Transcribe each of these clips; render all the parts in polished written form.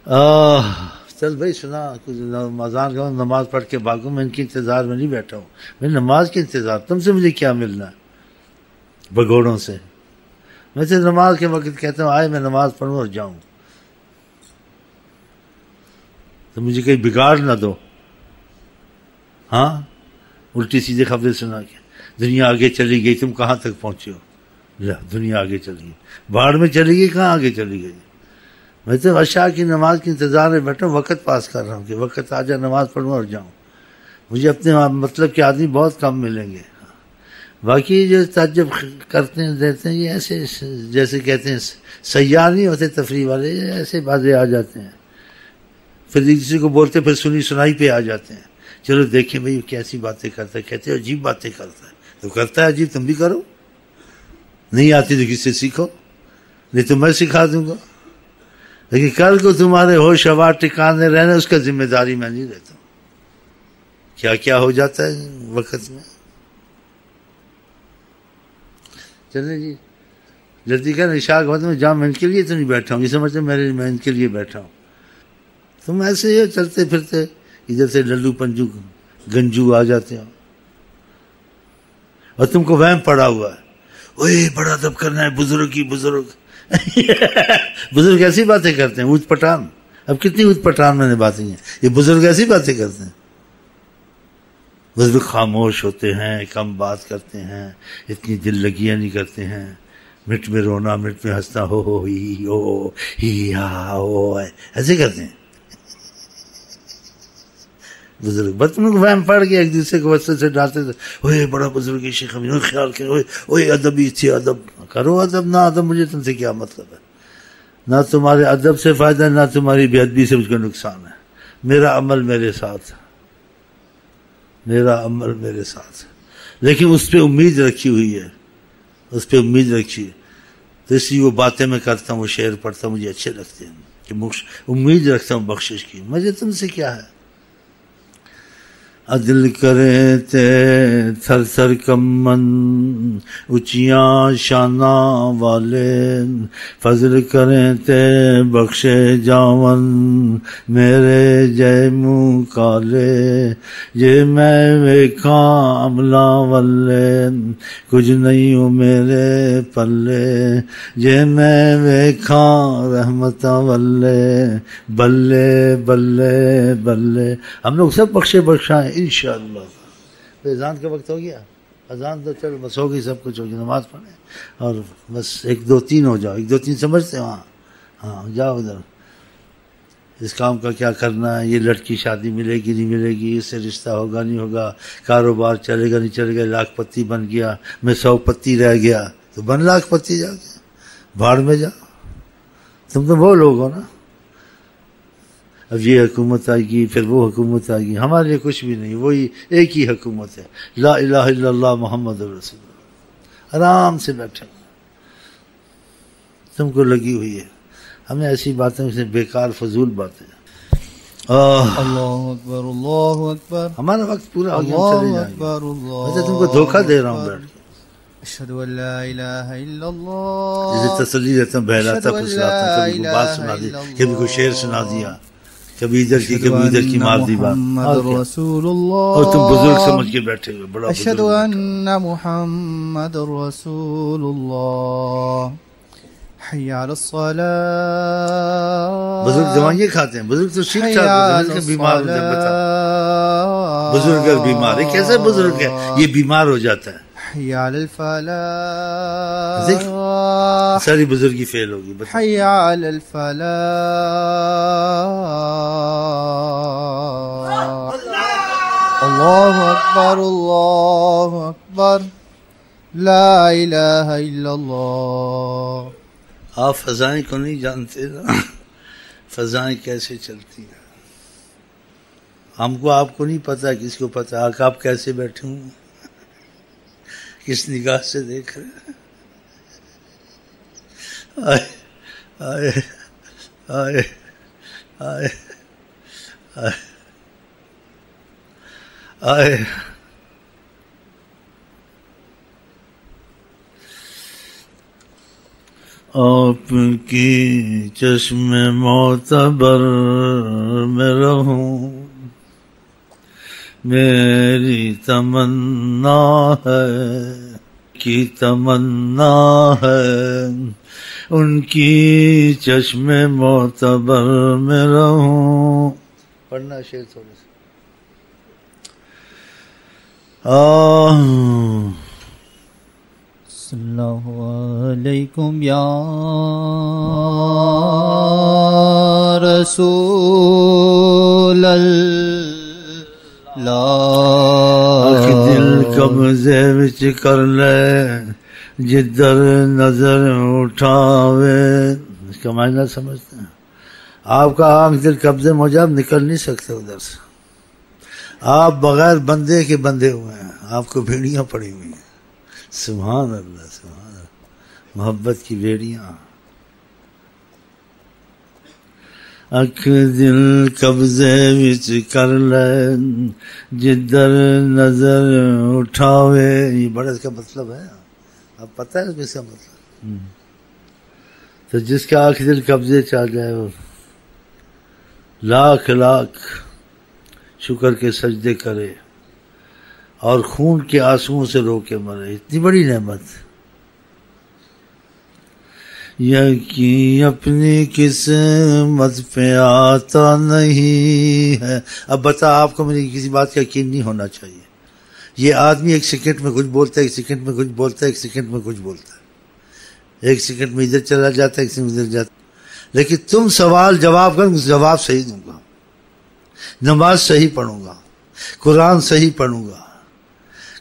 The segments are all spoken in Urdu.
چل بھائی سنا کچھ اذان کا نماز پڑھ کے بھاگوں، میں ان کے انتظار میں نہیں بیٹھا ہوں، میں نماز کے انتظار، تم سے مجھے کیا ملنا ہے بگوڑوں سے؟ میں سے نماز کے وقت کہتا ہوں آئے میں نماز پڑھوں اور جاؤں، تو مجھے کہیں بگاڑ نہ دو، ہاں الٹی سیدھے خبریں سنا کے دنیا آگے چلی گئی، تم کہاں تک پہنچے ہو؟ دنیا آگے چلی گئی، باڑ میں چلی گئی، کہاں آگے چلی گئی؟ میں تو عشاء کی نماز کے انتظار میں بیٹھا ہوں، وقت پاس کر رہا ہوں کہ وقت آ جائے نماز پڑھوں اور جاؤں، مجھے اپنے مطلب کے آدمی بہت کم ملیں گے۔ باقی جو تعجب کرتے ہیں دیتے ہیں یہ ایسے جیسے کہتے ہیں سیاح نہیں ہوتے تفریح والے، ایسے بازے آ جاتے ہیں، پھر کسی کو بولتے پھر سنی سنائی پہ آ جاتے ہیں، چلو دیکھیں بھائی کیسی باتیں کرتا ہے، کہتے ہیں عجیب باتیں کرتا ہے، تو کرتا ہے عجیب، تم بھی کرو، نہیں آتی تو کس سے سیکھو، نہیں تو میں سکھا دوں گا، لیکن کل کو تمہارے ہوش ہوا ٹکانے رہنے اس کا ذمہ داری میں نہیں لیتا ہوں، کیا کیا ہو جاتا ہے وقت میں۔ چلیں جی جلدی کر، عشاء کے وقت میں جہاں میں ان کے لیے تو نہیں بیٹھا ہوں، یہ سمجھتے میرے میں ان کے لیے بیٹھا ہوں، تم ایسے ہی چلتے پھرتے ادھر سے للو پنجو گنجو آ جاتے ہو، اور تم کو وہم پڑا ہوا ہے، اوے بڑا ادب کرنا ہے بزرگ کی، بزرگ بزرگ ایسی باتیں کرتے ہیں اوت پٹان، اب کتنی اوت پٹان میں نے باتیں ہیں، یہ بزرگ ایسی باتیں کرتے ہیں، بزرگ خاموش ہوتے ہیں، کم بات کرتے ہیں، اتنی دل لگیاں نہیں کرتے ہیں، مٹ میں رونا مٹ میں ہنسنا، ہو ہی ہا ہو ایسے کرتے ہیں بزرگ۔ بس تم کو وہم پڑ گیا، ایک دوسرے کو وسط سے ڈالتے تھے، اوے بڑا بزرگ ہے شیخ امین، خیال کرو، اوے ادبی تھے، ادب کرو، ادب نہ ادب مجھے تم سے کیا مطلب ہے، نہ تمہارے ادب سے فائدہ نہ تمہاری بے ادبی سے مجھ کو نقصان ہے، میرا عمل میرے ساتھ، میرا عمل میرے ساتھ، لیکن اس پہ امید رکھی ہوئی ہے، اس پہ امید رکھی ہے، تو اس لیے وہ باتیں میں کرتا ہوں، وہ شعر پڑھتا ہوں، مجھے اچھے لگتے ہیں کہ امید رکھتا ہوں بخشش کی، مجھے تم سے کیا ہے۔ عدل کریں تے تھر تھر کمن اچیاں شاناں والے، فضل کریں تے بخشے جاون میرے جے منہ کالے، جے میں ویکھاں عملاں والے کچھ نہیں ہو میرے پلے، جے میں ویکھاں رحمتاں والے بلے بلے بلے۔ ہم لوگ سب بخشے بخشائیں انشاءاللہ۔ تو اذان کا وقت ہو گیا، اذان تو چلو بس ہو گئی، سب کچھ ہو گیا، نماز پڑھیں اور بس 1 2 3 ہو جاؤ، 1 2 3 سمجھتے ہو؟ ہاں جاؤ ادھر، اس کام کا کیا کرنا ہے، یہ لڑکی شادی ملے گی نہیں ملے گی، اس سے رشتہ ہوگا نہیں ہوگا، کاروبار چلے گا نہیں چلے گا، 1 لاکھ پتی بن گیا، میں 100 پتی رہ گیا، تو بن 1 لاکھ پتی جا کے بھاڑ میں جا، تم تو وہ لوگ ہو نا، اب یہ حکومت آئے گی پھر وہ حکومت آئے گی، ہمارے لیے کچھ بھی نہیں، وہی ایک ہی حکومت ہے، لا الہ الا اللہ محمد رسول اللہ، آرام سے بیٹھے تم کو لگی ہوئی ہے، ہمیں ایسی باتیں سے بیکار فضول باتیں۔ اللہ اکبر اللہ اکبر، ہمارا وقت پورا ہو گیا، ہم چلے اللہ جائیں گے، اکبر میں تو تم کو دھوکہ دے رہا ہوں بیٹھ کے، اشہد ان لا الہ الا جیسے اللہ، تسلی دیتا ہوں، بہلاتا پھسلاتا ہوں، کبھی کوئی بات سنا دی، کبھی کوئی شعر سنا دیا، کبھی ادھر کی کبھی ادھر کی مار دی بات، محمد رسول اللہ، اور تم بزرگ سمجھ کے بیٹھے ہوئے، بڑا اشہد بزرگ ان محمد رسول اللہ، حی علی الصلاة، بزرگ دوائیں کھاتے ہیں، بزرگ تو ٹھیک ٹھاک ہوتے ہیں، بیمار ہوتے ہیں، بتا بزرگ اگر بیمار ہے، کیسے بزرگ ہے یہ بیمار ہو جاتا ہے، حی علی الفلاح، دیکھ ساری بزرگی فیل ہوگی، بتا حی علی الفلاح، اللہ اکبر اللہ اکبر، لا الہ الا اللہ۔ آپ فضائیں کو نہیں جانتے نا، فضائیں کیسے چلتی ہیں، ہم کو آپ کو نہیں پتا، کس کو پتا آپ کیسے بیٹھے ہوں، کس نگاہ سے دیکھ رہے آئے آئے آئے آئے آئے آئے آپ کی چشم معتبر میں رہوں، میری تمنا ہے کی تمنا ہے، ان کی چشم معتبر میں رہوں. پڑھنا شعر تھوڑا سا. صلی اللہ علیکم یا رسول اللہ. دل قبضے وچ کر لے جدھر نظر اٹھاوے. اس کا معنی سمجھتے ہیں؟ آپ کا آنکھ دل قبضے میں ہو جائے، آپ نکل نہیں سکتے ادھر سے. آپ بغیر بندے کے بندے ہوئے ہیں، آپ کو بھیڑیاں پڑی ہوئی ہیں. سبحان اللہ سبحان اللہ. محبت کی بیڑیاں. اکھ دل قبضے وچ کر لے جدھر نظر اٹھاوے. یہ بڑا اس کا مطلب ہے، اب پتہ ہے اس کا مطلب. تو جس کا آنکھ دل قبضے چاہ جائے وہ لاکھ لاکھ شکر کے سجدے کرے اور خون کے آنسوؤں سے رو کے مرے. اتنی بڑی نعمت. یقین اپنی قسمت پہ آتا نہیں ہے. اب بتا، آپ کو میری کسی بات کا یقین نہیں ہونا چاہیے. یہ آدمی ایک سیکنڈ میں کچھ بولتا ہے، ایک سیکنڈ میں کچھ بولتا ہے، ایک سیکنڈ میں کچھ بولتا ہے، ایک سیکنڈ میں ادھر چلا جاتا ہے، ایک سیکنڈ میں ادھر جاتا ہے. لیکن تم سوال جواب کر، جواب صحیح دوں گا. نماز صحیح پڑھوں گا، قرآن صحیح پڑھوں گا،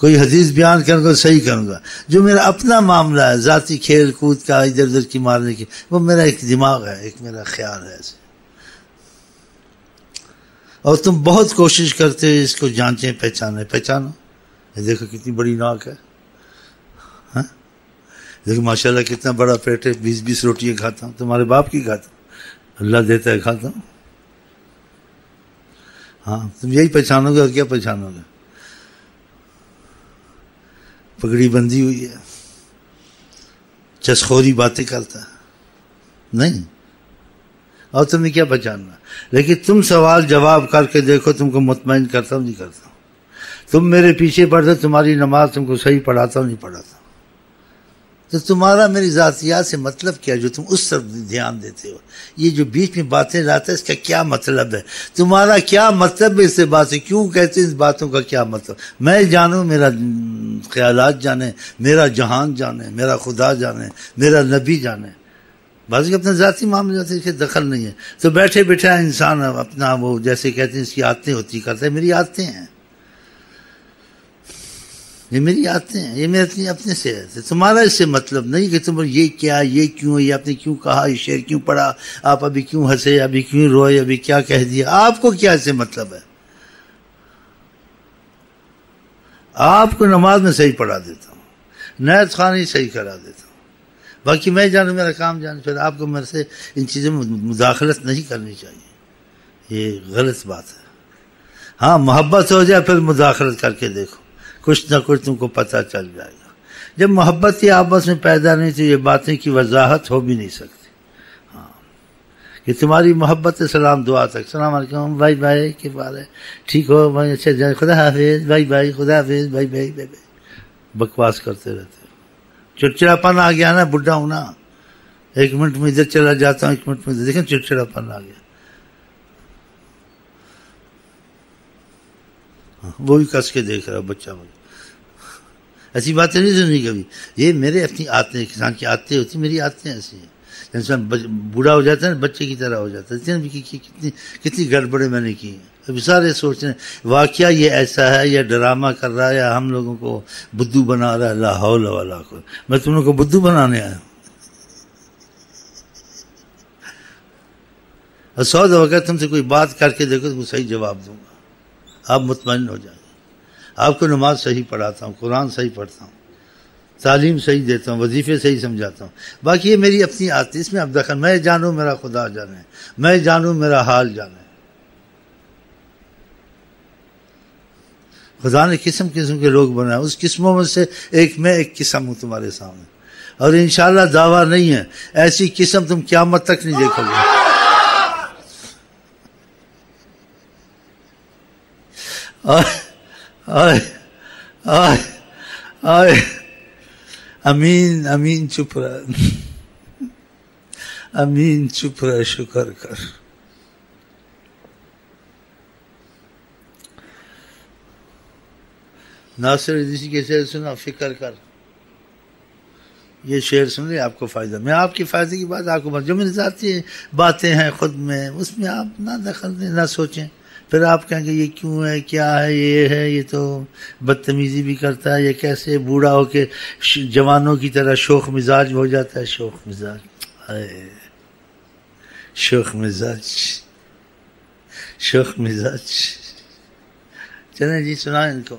کوئی حدیث بیان کروں گا صحیح کروں گا. جو میرا اپنا معاملہ ہے ذاتی کھیل کود کا، ادھر ادھر کی مارنے کی، وہ میرا ایک دماغ ہے، ایک میرا خیال ہے ایسے. اور تم بہت کوشش کرتے ہو اس کو جانچیں پہچانے. پہچانو. یہ دیکھو کتنی بڑی ناک ہے، ہاں دیکھو ماشاءاللہ کتنا بڑا پیٹ ہے. 20 روٹیاں کھاتا ہوں، تمہارے باپ کی کھاتا ہوں، اللہ دیتا ہے کھاتا ہوں. ہاں تم یہی پہچانو گے اور کیا پہچانو گے. پگڑی بندھی ہوئی ہے، چسخوری باتیں کرتا ہے نہیں، اور تم نے کیا پہچاننا. لیکن تم سوال جواب کر کے دیکھو، تم کو مطمئن کرتا ہوں نہیں کرتا ہوں. تم میرے پیچھے پڑھتے، تمہاری نماز تم کو صحیح پڑھاتا ہوں نہیں پڑھاتا. تو تمہارا میری ذاتیات سے مطلب کیا جو تم اس طرف دھیان دیتے ہو؟ یہ جو بیچ میں باتیں لاتا ہے اس کا کیا مطلب ہے؟ تمہارا کیا مطلب ہے اس سے باتیں کیوں کہتے ہیں؟ اس باتوں کا کیا مطلب؟ میں جانوں، میرا خیالات جانے، میرا جہان جانے، میرا خدا جانے، میرا نبی جانے. بعض کے اپنے ذاتی معاملے ہوتے ہیں، اس کے دخل نہیں ہے. تو بیٹھے بیٹھے انسان اپنا وہ جیسے کہتے ہیں اس کی عادتیں ہوتی کرتا ہے. میری عادتیں ہیں، یہ میری عادتیں ہیں، یہ میرے اپنے سے ہے. تمہارا اس سے مطلب نہیں کہ تم یہ کیا، یہ کیوں، یہ آپ نے کیوں کہا، یہ شعر کیوں پڑھا، آپ ابھی کیوں ہنسے، ابھی کیوں روئے، ابھی کیا کہہ دیا. آپ کو کیا اس سے مطلب ہے؟ آپ کو نماز میں صحیح پڑھا دیتا ہوں، نیت خوانی صحیح کرا دیتا ہوں، باقی میں جانوں، میرا کام جانوں. پھر آپ کو میرے سے ان چیزوں میں مداخلت نہیں کرنی چاہیے، یہ غلط بات ہے. ہاں محبت ہو جائے پھر مداخلت کر کے دیکھو، کچھ نہ کچھ تم کو پتہ چل جائے گا. جب محبت ہی آپس میں پیدا نہیں تو یہ باتیں کی وضاحت ہو بھی نہیں سکتی. ہاں کہ تمہاری محبت سلام دعا تک، السلام علیکم بھائی بھائی کے بارے ٹھیک ہو بھائی، اچھا جائے، خدا حافظ بھائی بھائی، خدا حافظ بھائی بھائی بھائی بھائی. بکواس کرتے رہتے ہو. چڑچڑاپن آ گیا نا، بڈھا ہوں نا، 1 منٹ میں ادھر چلا جاتا ہوں، 1 منٹ میں ادھر. دیکھیں چڑچڑاپن آ گیا. وہ بھی کس کے دیکھ رہا بچہ. مجھے ایسی باتیں نہیں سنی کبھی. یہ میرے اپنی عادتیں، انسان کی عادتیں ہوتی، میری عادتیں ایسی ہیں. انسان بوڑھا ہو جاتا ہے نا، بچے کی طرح ہو جاتا ہے. کتنی گڑبڑیں میں نے کی ہیں. ابھی سارے سوچ رہے ہیں واقعہ یہ ایسا ہے یا ڈرامہ کر رہا ہے یا ہم لوگوں کو بدھو بنا رہا ہے. لا حول ولا قوت. میں تم لوگوں کو بدھو بنانے آیا ہوں. اور 100 دفعہ تم سے کوئی بات کر کے دیکھو تو صحیح جواب دوں گا، آپ مطمئن ہو جائیں گے. آپ کو نماز صحیح پڑھاتا ہوں، قرآن صحیح پڑھتا ہوں، تعلیم صحیح دیتا ہوں، وظیفے صحیح سمجھاتا ہوں. باقی یہ میری اپنی عادت، اس میں اب دخل. میں جانوں میرا خدا جانے، میں جانوں میرا حال جانے. خدا نے قسم قسم کے لوگ بنائے، اس قسموں میں سے ایک میں ایک قسم ہوں تمہارے سامنے. اور انشاءاللہ دعویٰ نہیں ہے، ایسی قسم تم قیامت تک نہیں دیکھو گے۔ آئے آئے آئے امین امین چپ رہا، امین چپ رہا، شکر کر۔ ناصر اسی کے شعر سنا، فکر کر، یہ شعر سن لے آپ کو فائدہ۔ میں آپ کی فائدے کی بات آپ کو جو میری ذاتی باتیں ہیں خود میں، اس میں آپ نہ دخل دیں، نہ سوچیں، پھر آپ کہیں گے یہ کیوں ہے، کیا ہے، یہ ہے، یہ تو بدتمیزی بھی کرتا ہے، یہ کیسے بوڑھا ہو کے جوانوں کی طرح شوخ مزاج ہو جاتا ہے۔ شوخ مزاج، شوخ مزاج، شوخ مزاج۔ چلیں جی سنائیں ان کو۔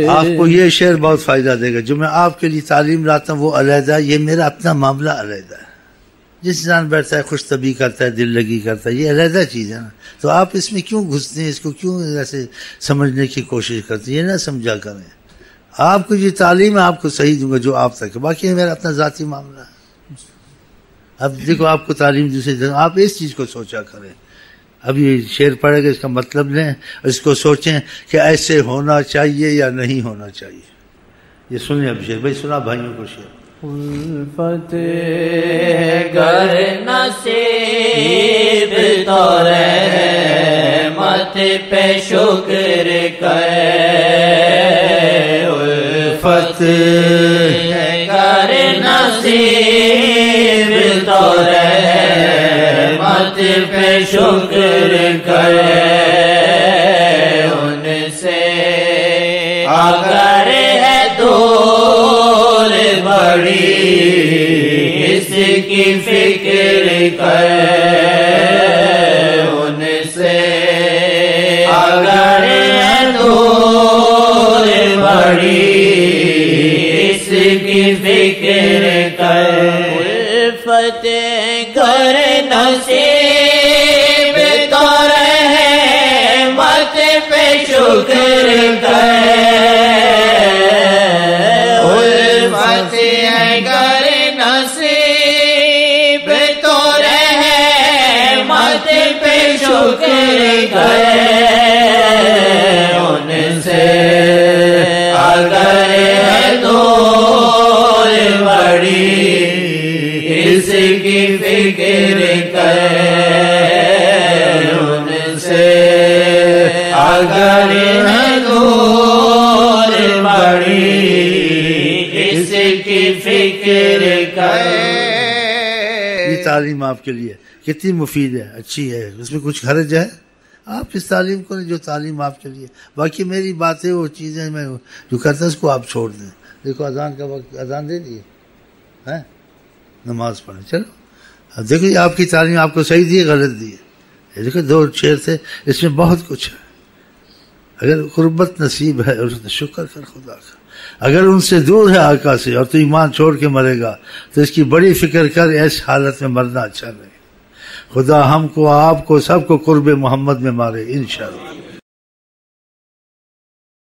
آپ کو یہ شعر بہت فائدہ دے گا، جو میں آپ کے لیے تعلیم لاتا ہوں وہ علیحدہ ہے، یہ میرا اپنا معاملہ علیحدہ ہے۔ جس انسان بیٹھتا ہے خوش طبعی کرتا ہے، دل لگی کرتا ہے، یہ علیحدہ چیز ہے نا، تو آپ اس میں کیوں گھستے ہیں، اس کو کیوں ایسے سمجھنے کی کوشش کرتے ہیں، یہ نہ سمجھا کریں۔ آپ کو یہ تعلیم ہے، آپ کو صحیح دوں گا جو آپ تک ہے، باقی میرا اپنا ذاتی معاملہ ہے۔ اب دیکھو آپ کو تعلیم دوسرے دیں، آپ اس چیز کو سوچا کریں۔ اب یہ شعر پڑھے گا، اس کا مطلب لیں، اس کو سوچیں کہ ایسے ہونا چاہیے یا نہیں ہونا چاہیے۔ یہ سنیں اب شعر، بھائی سنا بھائیوں کو شعر۔ الفت گر نصیب تو رحمت پہ شکر کرے، الفت گر نصیب تو رحمت پہ شکر کرے، ان سے اگر ہے دور بڑی اس کی فکر کرے، ان سے اگر ہے دور بڑی اس کی فکر کرے، الفت گر نصیب تو رحمت پہ شکر کرے، الفت گر نصیب تو رحمت پہ شکر کرے، ان سے اگر ہے دور بڑی اس کی فکر کرے، ان سے اگر ہے دور بڑی اس کی فکر کرے۔ یہ تعلیم آپ کے لیے کتنی مفید ہے، اچھی ہے، اس میں کچھ حرج ہے؟ آپ اس تعلیم کو جو تعلیم آپ کے لیے، باقی میری باتیں وہ چیزیں میں جو کرتا اس کو آپ چھوڑ دیں۔ دیکھو اذان کا وقت، اذان دے دیے ہیں، نماز پڑھیں، چلو اب دیکھو یہ آپ کی تعلیم آپ کو صحیح دی ہے غلط دی ہے؟ دیکھو دو شعر تھے، اس میں بہت کچھ ہے۔ اگر قربت نصیب ہے اور شکر کر خدا کا، اگر ان سے دور ہے آقا سے اور تو ایمان چھوڑ کے مرے گا تو اس کی بڑی فکر کر، ایس حالت میں مرنا اچھا نہیں۔ خدا ہم کو، آپ کو، سب کو قرب محمد میں مارے انشاءاللہ۔